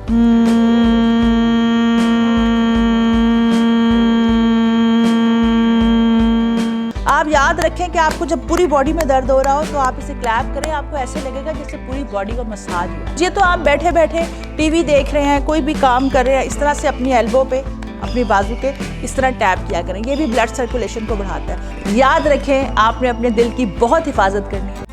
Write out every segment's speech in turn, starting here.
आप याद रखें कि आपको जब पूरी बॉडी में दर्द हो रहा हो तो आप इसे क्लैप करें, आपको ऐसे लगेगा जैसे पूरी बॉडी का मसाज हो। ये तो आप बैठे बैठे टीवी देख रहे हैं, कोई भी काम कर रहे हैं, इस तरह से अपनी एल्बो पे, अपनी बाजू के इस तरह टैप किया करें, ये भी ब्लड सर्कुलेशन को बढ़ाता है। याद रखें आपने अपने दिल की बहुत हिफाजत करनी है।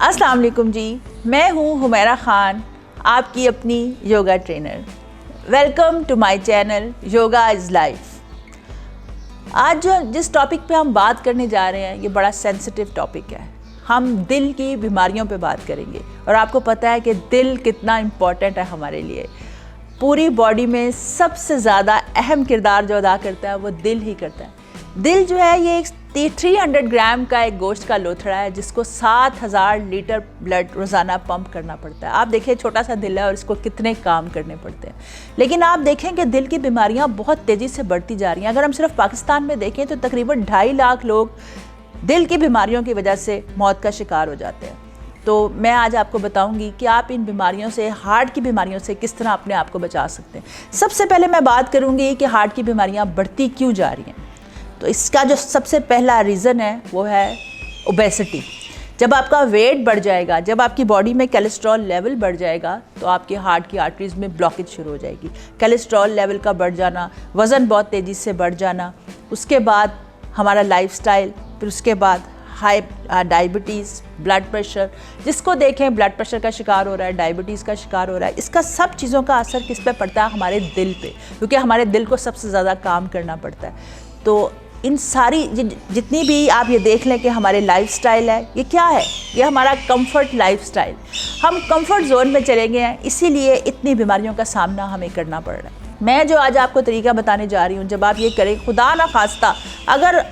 अस्सलाम वालेकुम जी, मैं हूँ हुमैरा खान, आपकी अपनी yoga trainer. Welcome to my channel yoga is life. आज जिस टॉपिक पे हम बात करने जा रहे हैं ये बड़ा सेंसिटिव टॉपिक है। हम दिल की बीमारियों पे बात करेंगे और आपको पता है कि दिल कितना इम्पॉर्टेंट है हमारे लिए। पूरी बॉडी में सबसे ज़्यादा अहम किरदार जो अदा करता है वो दिल ही करता है। दिल जो है ये 300 ग्राम का एक गोश्त का लोथड़ा है जिसको 7000 लीटर ब्लड रोज़ाना पंप करना पड़ता है। आप देखिए छोटा सा दिल है और इसको कितने काम करने पड़ते हैं। लेकिन आप देखें कि दिल की बीमारियां बहुत तेज़ी से बढ़ती जा रही हैं। अगर हम सिर्फ पाकिस्तान में देखें तो तकरीबन 2.5 लाख लोग दिल की बीमारियों की वजह से मौत का शिकार हो जाते हैं। तो मैं आज आपको बताऊंगी कि आप इन बीमारियों से, हार्ट की बीमारियों से किस तरह अपने आप को बचा सकते हैं। सबसे पहले मैं बात करूंगी कि हार्ट की बीमारियां बढ़ती क्यों जा रही हैं। तो इसका जो सबसे पहला रीज़न है वो है ओबेसिटी। जब आपका वेट बढ़ जाएगा, जब आपकी बॉडी में कोलेस्ट्रॉल लेवल बढ़ जाएगा तो आपके हार्ट की आर्टरीज में ब्लॉकेज शुरू हो जाएगी। कोलेस्ट्रॉल लेवल का बढ़ जाना, वज़न बहुत तेज़ी से बढ़ जाना, उसके बाद हमारा लाइफस्टाइल, फिर उसके बाद हाई डायबिटीज़, ब्लड प्रेशर, जिसको देखें ब्लड प्रेशर का शिकार हो रहा है, डायबिटीज़ का शिकार हो रहा है। इसका सब चीज़ों का असर किस पे पड़ता है? हमारे दिल पे, क्योंकि हमारे दिल को सबसे ज़्यादा काम करना पड़ता है। तो इन सारी जितनी भी आप ये देख लें कि हमारे लाइफस्टाइल है, ये क्या है? ये हमारा कंफर्ट लाइफस्टाइल। हम कंफर्ट जोन में चले गए हैं, इसीलिए इतनी बीमारियों का सामना हमें करना पड़ रहा है। मैं जो आज आपको तरीका बताने जा रही हूँ, जब आप ये करें, खुदा ना खास्ता, अगर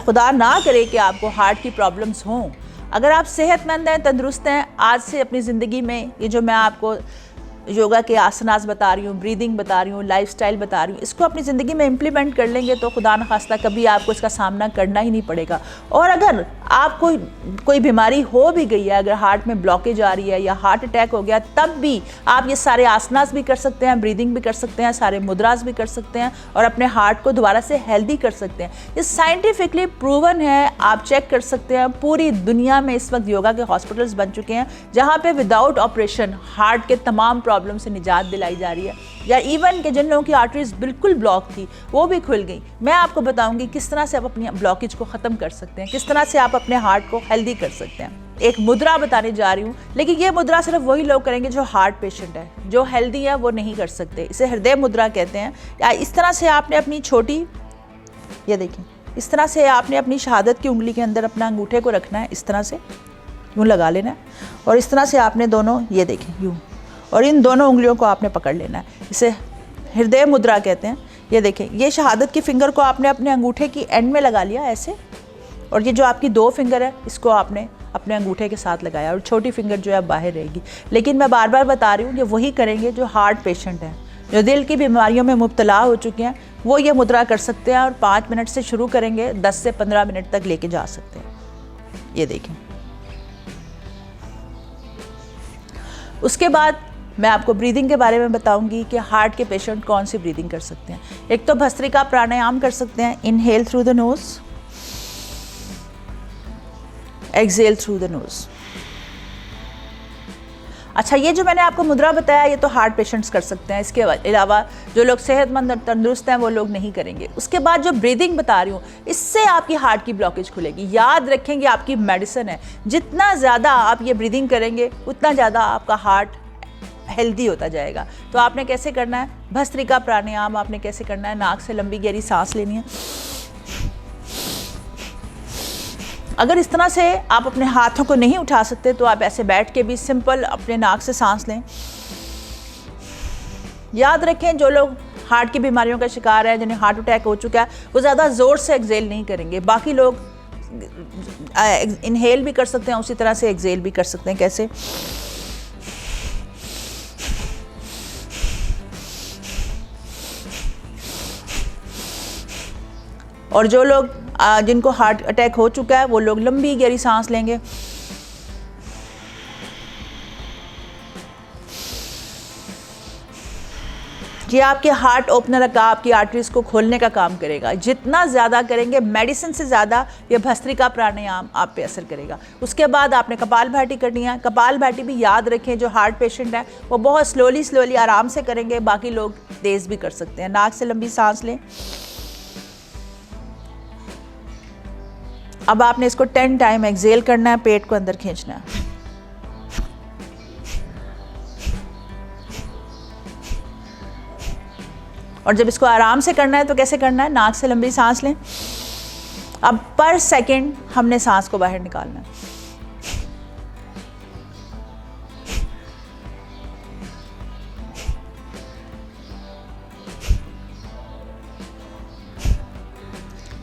खुदा ना करे कि आपको हार्ट की प्रॉब्लम्स हों, अगर आप सेहतमंद हैं, तंदुरुस्त हैं, आज से अपनी ज़िंदगी में ये जो मैं आपको योगा के आसनास बता रही हूँ, ब्रीदिंग बता रही हूँ, लाइफस्टाइल बता रही हूँ, इसको अपनी ज़िंदगी में इम्प्लीमेंट कर लेंगे तो खुदा न खास्ता कभी आपको इसका सामना करना ही नहीं पड़ेगा। और अगर आपको कोई बीमारी हो भी गई है, अगर हार्ट में ब्लॉकेज आ रही है या हार्ट अटैक हो गया, तब भी आप ये सारे आसनास भी कर सकते हैं, ब्रीदिंग भी कर सकते हैं, सारे मुद्रास भी कर सकते हैं और अपने हार्ट को दोबारा से हेल्दी कर सकते हैं। ये साइंटिफिकली प्रूवन है, आप चेक कर सकते हैं। पूरी दुनिया में इस वक्त योगा के हॉस्पिटल्स बन चुके हैं जहाँ पे विदाउट ऑपरेशन हार्ट के तमाम प्रॉब्लम से निजात दिलाई जा रही है, या इवन के जिन लोगों की आर्टरीज बिल्कुल ब्लॉक थी वो भी खुल गई। मैं आपको बताऊंगी किस तरह से आप अपनी ब्लॉकेज को ख़त्म कर सकते हैं, किस तरह से आप अपने हार्ट को हेल्दी कर सकते हैं। एक मुद्रा बताने जा रही हूँ, लेकिन ये मुद्रा सिर्फ वही लोग करेंगे जो हार्ट पेशेंट है, जो हेल्दी है वो नहीं कर सकते। इसे हृदय मुद्रा कहते हैं। या इस तरह से आपने अपनी छोटी, ये देखें, इस तरह से आपने अपनी शहादत की उंगली के अंदर अपना अंगूठे को रखना है, इस तरह से यूँ लगा लेना है और इस तरह से आपने दोनों, ये देखें, यूँ, और इन दोनों उंगलियों को आपने पकड़ लेना है। इसे हृदय मुद्रा कहते हैं। ये देखें, ये शहादत की फिंगर को आपने अपने अंगूठे की एंड में लगा लिया ऐसे, और ये जो आपकी 2 फिंगर है इसको आपने अपने अंगूठे के साथ लगाया और छोटी फिंगर जो है बाहर रहेगी। लेकिन मैं बार बार बता रही हूँ कि वही करेंगे जो हार्ट पेशेंट हैं, जो दिल की बीमारियों में मुब्तला हो चुके हैं, वो ये मुद्रा कर सकते हैं और 5 मिनट से शुरू करेंगे, 10 से 15 मिनट तक लेके जा सकते हैं। ये देखें। उसके बाद मैं आपको ब्रीदिंग के बारे में बताऊंगी कि हार्ट के पेशेंट कौन सी ब्रीदिंग कर सकते हैं। एक तो भस्त्रिका प्राणायाम कर सकते हैं, inhale through the nose, exhale through the nose. अच्छा, ये जो मैंने आपको मुद्रा बताया ये तो हार्ट पेशेंट्स कर सकते हैं, इसके अलावा जो लोग सेहतमंद और तंदुरुस्त हैं वो लोग नहीं करेंगे। उसके बाद जो ब्रीदिंग बता रही हूँ, इससे आपकी हार्ट की ब्लॉकेज खुलेगी। याद रखेंगे आपकी मेडिसिन है, जितना ज़्यादा आप ये ब्रीदिंग करेंगे उतना ज़्यादा आपका हार्ट हेल्दी होता जाएगा। तो आपने कैसे करना है? भस्त्रिका प्राणायाम आपने कैसे करना है? नाक से लंबी गहरी सांस लेनी है। अगर इस तरह से आप अपने हाथों को नहीं उठा सकते तो आप ऐसे बैठ के भी सिंपल अपने नाक से सांस लें। याद रखें, जो लोग हार्ट की बीमारियों का शिकार है, जिन्हें हार्ट अटैक हो चुका है, वो ज़्यादा ज़ोर से एक्सहेल नहीं करेंगे। बाकी लोग इनहेल भी कर सकते हैं, उसी तरह से एक्सहेल भी कर सकते हैं। कैसे? और जो लोग जिनको हार्ट अटैक हो चुका है वो लोग लंबी गहरी सांस लेंगे। ये आपके हार्ट ओपनर का आपकी आर्टरीज को खोलने का काम करेगा। जितना ज़्यादा करेंगे, मेडिसिन से ज़्यादा ये भस्त्रिका प्राणायाम आप पे असर करेगा। उसके बाद आपने कपालभाति करनी है। कपालभाति भी याद रखें, जो हार्ट पेशेंट है वो बहुत स्लोली आराम से करेंगे, बाकी लोग तेज़ भी कर सकते हैं। नाक से लंबी सांस लें। अब आपने इसको 10 टाइम एक्सेल करना है, पेट को अंदर खींचना है। और जब इसको आराम से करना है तो कैसे करना है? नाक से लंबी सांस लें। अब पर सेकंड हमने सांस को बाहर निकालना है।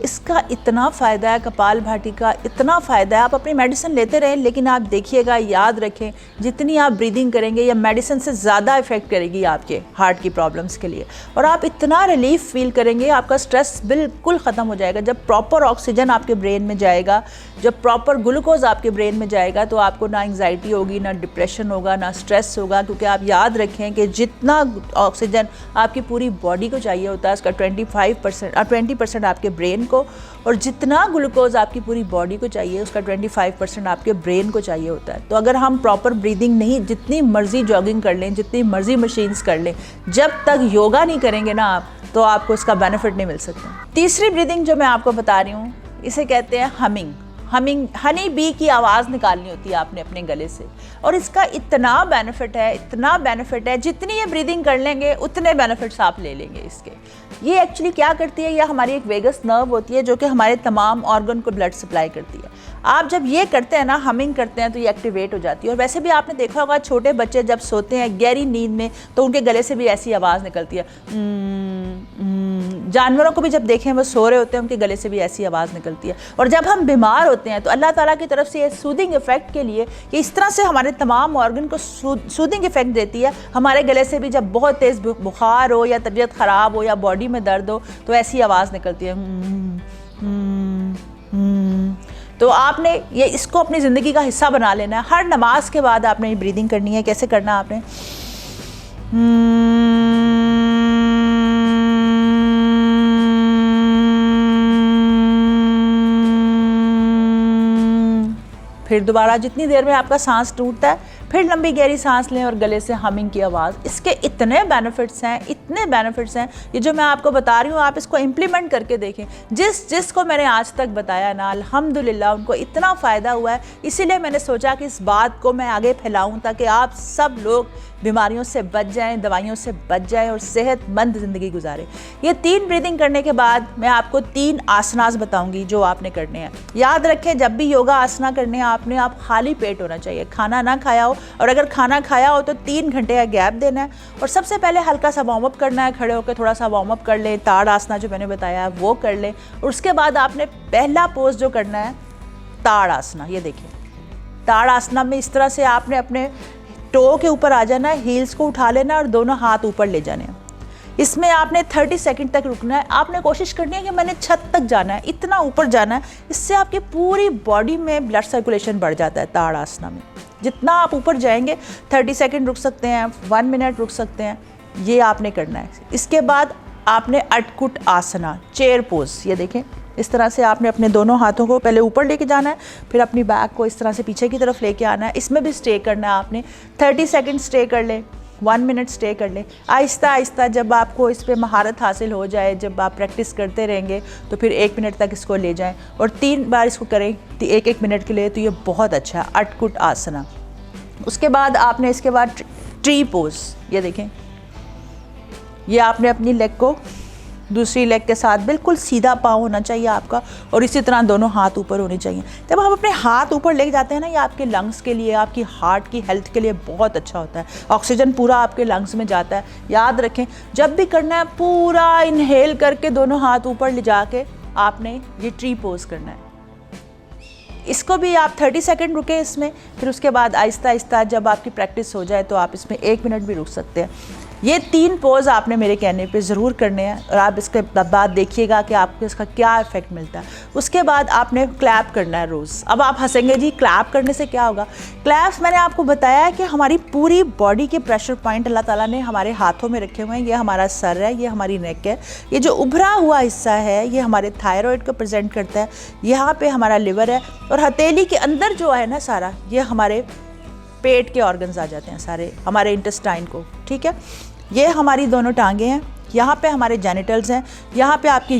इसका इतना फ़ायदा है, कपालभाति का इतना फ़ायदा है। आप अपनी मेडिसिन लेते रहें, लेकिन आप देखिएगा, याद रखें, जितनी आप ब्रीदिंग करेंगे या मेडिसिन से ज़्यादा इफ़ेक्ट करेगी आपके हार्ट की प्रॉब्लम्स के लिए। और आप इतना रिलीफ फील करेंगे, आपका स्ट्रेस बिल्कुल ख़त्म हो जाएगा। जब प्रॉपर ऑक्सीजन आपके ब्रेन में जाएगा, जब प्रॉपर ग्लूकोज आपके ब्रेन में जाएगा, तो आपको ना एंग्जाइटी होगी, ना डिप्रेशन होगा, ना स्ट्रेस होगा। क्योंकि आप याद रखें कि जितना ऑक्सीजन आपकी पूरी बॉडी को चाहिए होता है, उसका 20% आपके ब्रेन को, और जितना ग्लूकोज आपकी पूरी बॉडी को चाहिए उसका 25% आपके ब्रेन को चाहिए होता है। तो अगर हम प्रॉपर ब्रीदिंग नहीं, जितनी मर्जी जॉगिंग कर लें, जितनी मर्जी मशीन्स कर लें, जब तक योगा नहीं करेंगे ना आप, तो आपको इसका बेनिफिट नहीं मिल सकता। तीसरी ब्रीदिंग जो मैं आपको बता रही हूँ, इसे कहते हैं हमिंग। हनी बी की आवाज़ निकालनी होती है आपने अपने गले से, और इसका इतना बेनिफिट है, जितनी ये ब्रीदिंग कर लेंगे उतने बेनिफिट्स आप ले लेंगे इसके। ये एक्चुअली क्या करती है, ये हमारी एक वेगस नर्व होती है जो कि हमारे तमाम ऑर्गन को ब्लड सप्लाई करती है। आप जब ये करते हैं ना, हमिंग करते हैं, तो ये एक्टिवेट हो जाती है। और वैसे भी आपने देखा होगा, छोटे बच्चे जब सोते हैं गहरी नींद में, तो उनके गले से भी ऐसी आवाज़ निकलती है। जानवरों को भी जब देखें वो सो रहे होते हैं, उनके गले से भी ऐसी आवाज़ निकलती है। और जब हम बीमार होते हैं तो अल्लाह ताला की तरफ से ये सूदिंग इफेक्ट के लिए कि इस तरह से हमारे तमाम ऑर्गन को सूदिंग इफेक्ट देती है। हमारे गले से भी जब बहुत तेज़ बुखार हो या तबीयत ख़राब हो या बॉडी में दर्द हो, तो ऐसी आवाज़ निकलती है। तो आपने ये इसको अपनी ज़िंदगी का हिस्सा बना लेना है। हर नमाज के बाद आपने ये ब्रीदिंग करनी है। कैसे करना है आपने? फिर दोबारा जितनी देर में आपका सांस टूटता है, फिर लंबी गहरी सांस लें और गले से हमिंग की आवाज़। इसके इतने बेनिफिट्स हैं, ये जो मैं आपको बता रही हूँ, आप इसको इम्प्लीमेंट करके देखें। जिसको मैंने आज तक बताया ना, अल्हम्दुलिल्लाह उनको इतना फ़ायदा हुआ है। इसीलिए मैंने सोचा कि इस बात को मैं आगे फैलाऊँ, ताकि आप सब लोग बीमारियों से बच जाएं, दवाइयों से बच जाएं और सेहतमंद ज़िंदगी गुजारें। ये 3 ब्रीदिंग करने के बाद मैं आपको 3 आसनास बताऊंगी जो आपने करने हैं। याद रखें, जब भी योगा आसना करने हैं आपने, आप खाली पेट होना चाहिए, खाना ना खाया हो, और अगर खाना खाया हो तो 3 घंटे का गैप देना है। और सबसे पहले हल्का सा वार्म अप करना है, खड़े होकर थोड़ा सा वार्म अप कर लें, ताड़ आसना जो मैंने बताया है वो कर लें। और उसके बाद आपने पहला पोज जो करना है, ताड़ आसना। ये देखिए, ताड़ आसना में इस तरह से आपने अपने टो के ऊपर आ जाना है, हील्स को उठा लेना और दोनों हाथ ऊपर ले जाने हैं। इसमें आपने 30 सेकंड तक रुकना है। आपने कोशिश करनी है कि मैंने छत तक जाना है, इतना ऊपर जाना है। इससे आपकी पूरी बॉडी में ब्लड सर्कुलेशन बढ़ जाता है ताड़ आसना में। जितना आप ऊपर जाएंगे, 30 सेकंड रुक सकते हैं, 1 मिनट रुक सकते हैं, ये आपने करना है। इसके बाद आपने अटकुट आसना, चेयर पोज। ये देखें, इस तरह से आपने अपने दोनों हाथों को पहले ऊपर लेके जाना है, फिर अपनी बैक को इस तरह से पीछे की तरफ लेके आना है। इसमें भी स्टे करना है आपने, 30 सेकंड स्टे कर लें, 1 मिनट स्टे कर लें। आहिस्ता आहिस्ता जब आपको इस पर महारत हासिल हो जाए, जब आप प्रैक्टिस करते रहेंगे, तो फिर 1 मिनट तक इसको ले जाएं और 3 बार इसको करें 1-1 मिनट के लिए। तो ये बहुत अच्छा है, अटकुट आसना। उसके बाद आपने इसके बाद ट्री पोज। ये देखें, ये आपने अपनी लेग को दूसरी लेग के साथ बिल्कुल सीधा पाँव होना चाहिए आपका, और इसी तरह दोनों हाथ ऊपर होने चाहिए। जब हम अपने हाथ ऊपर लेके जाते हैं ना, ये आपके लंग्स के लिए, आपकी हार्ट की हेल्थ के लिए बहुत अच्छा होता है। ऑक्सीजन पूरा आपके लंग्स में जाता है। याद रखें, जब भी करना है पूरा इनहेल करके दोनों हाथ ऊपर ले जाके आपने ये ट्री पोज करना है। इसको भी आप 30 सेकंड रुके इसमें, फिर उसके बाद आहिस्ता आहिस्ता जब आपकी प्रैक्टिस हो जाए तो आप इसमें 1 मिनट भी रुक सकते हैं। ये 3 पोज आपने मेरे कहने पे ज़रूर करने हैं और आप इसके बाद देखिएगा कि आपको इसका क्या इफ़ेक्ट मिलता है। उसके बाद आपने क्लैप करना है रोज़। अब आप हंसेंगे जी क्लैप करने से क्या होगा? क्लैप्स मैंने आपको बताया है कि हमारी पूरी बॉडी के प्रेशर पॉइंट अल्लाह ताला ने हमारे हाथों में रखे हुए हैं। ये हमारा सर है, ये हमारी नेक है, ये जो उभरा हुआ हिस्सा है ये हमारे थायराइड को प्रेजेंट करता है, यहाँ पे हमारा लिवर है और हथेली के अंदर जो है ना सारा ये हमारे पेट के ऑर्गन्स आ जाते हैं सारे, हमारे इंटेस्टाइन को, ठीक है। ये हमारी दोनों टांगें हैं, यहाँ पे हमारे जेनिटल्स हैं, यहाँ पे आपकी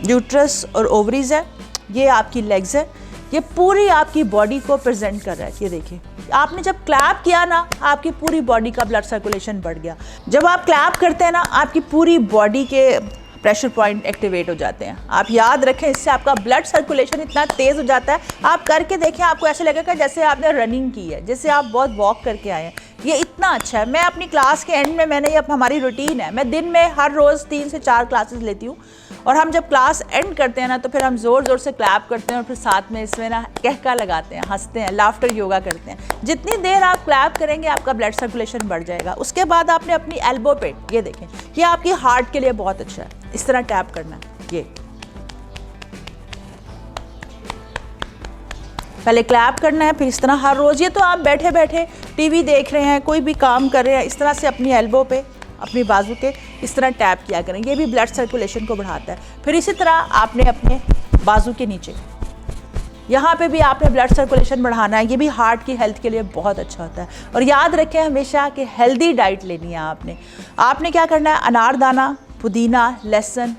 यूट्रस और ओवरीज है, ये आपकी लेग्स है। ये पूरी आपकी बॉडी को प्रेजेंट कर रहा है। ये देखिए, आपने जब क्लैप किया ना आपकी पूरी बॉडी का ब्लड सर्कुलेशन बढ़ गया। जब आप क्लैप करते हैं ना आपकी पूरी बॉडी के प्रेशर पॉइंट एक्टिवेट हो जाते हैं। आप याद रखें, इससे आपका ब्लड सर्कुलेशन इतना तेज़ हो जाता है। आप करके देखें, आपको ऐसे लगेगा जैसे आपने रनिंग की है, जैसे आप बहुत वॉक करके आए हैं। ये इतना अच्छा है। मैं अपनी क्लास के एंड में, मैंने ये अब हमारी रूटीन है, मैं दिन में हर रोज़ 3 से 4 क्लासेस लेती हूँ और हम जब क्लास एंड करते हैं ना तो फिर हम ज़ोर ज़ोर से क्लैप करते हैं और फिर साथ में इसमें ना कहका लगाते हैं, हंसते हैं, लाफ्टर योगा करते हैं। जितनी देर आप क्लैप करेंगे आपका ब्लड सर्कुलेशन बढ़ जाएगा। उसके बाद आपने अपनी एल्बो पे, ये देखें, ये आपकी हार्ट के लिए बहुत अच्छा है, इस तरह टैप करना है। ये पहले क्लैप करना है, फिर इस तरह हर रोज़। ये तो आप बैठे बैठे टीवी देख रहे हैं, कोई भी काम कर रहे हैं, इस तरह से अपनी एल्बो पे, अपनी बाजू के इस तरह टैप किया करें। ये भी ब्लड सर्कुलेशन को बढ़ाता है। फिर इसी तरह आपने अपने बाजू के नीचे, यहाँ पे भी आपने ब्लड सर्कुलेशन बढ़ाना है। ये भी हार्ट की हेल्थ के लिए बहुत अच्छा होता है। और याद रखें हमेशा कि हेल्दी डाइट लेनी है आपने क्या करना है, अनारदाना, पुदीना, लहसुन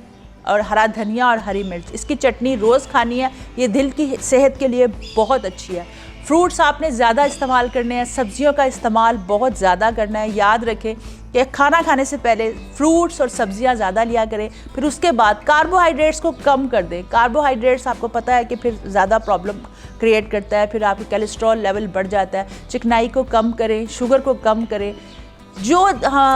और हरा धनिया और हरी मिर्च, इसकी चटनी रोज़ खानी है। ये दिल की सेहत के लिए बहुत अच्छी है। फ्रूट्स आपने ज़्यादा इस्तेमाल करने हैं, सब्जियों का इस्तेमाल बहुत ज़्यादा करना है। याद रखें कि खाना खाने से पहले फ्रूट्स और सब्जियां ज़्यादा लिया करें। फिर उसके बाद कार्बोहाइड्रेट्स को कम कर दें। कार्बोहाइड्रेट्स आपको पता है कि फिर ज़्यादा प्रॉब्लम क्रिएट करता है, फिर आपकी कोलेस्ट्रॉल लेवल बढ़ जाता है। चिकनाई को कम करें, शुगर को कम करें। जो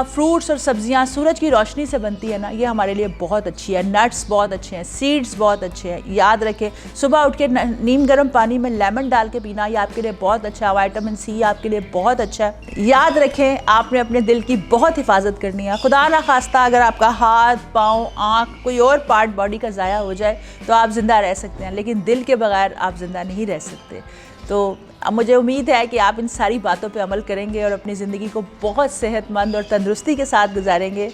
फ्रूट्स और सब्जियां सूरज की रोशनी से बनती है ना, ये हमारे लिए बहुत अच्छी है। नट्स बहुत अच्छे हैं, सीड्स बहुत अच्छे हैं। याद रखें, सुबह उठ के नीम गर्म पानी में लेमन डाल के पीना, ये आपके लिए बहुत अच्छा है। विटामिन सी आपके लिए बहुत अच्छा है। याद रखें, आपने अपने दिल की बहुत हिफाजत करनी है। खुदा ना खास्ता अगर आपका हाथ, पाँव, आँख, कोई और पार्ट बॉडी का ज़ाया हो जाए तो आप ज़िंदा रह सकते हैं, लेकिन दिल के बगैर आप ज़िंदा नहीं रह सकते। तो अब मुझे उम्मीद है कि आप इन सारी बातों पे अमल करेंगे और अपनी ज़िंदगी को बहुत सेहतमंद और तंदुरुस्ती के साथ गुजारेंगे।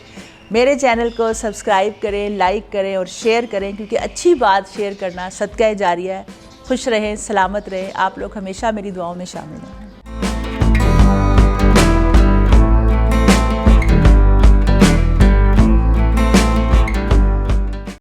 मेरे चैनल को सब्सक्राइब करें, लाइक करें और शेयर करें, क्योंकि अच्छी बात शेयर करना सदका जारिया है। खुश रहें, सलामत रहें। आप लोग हमेशा मेरी दुआओं में शामिल हैं।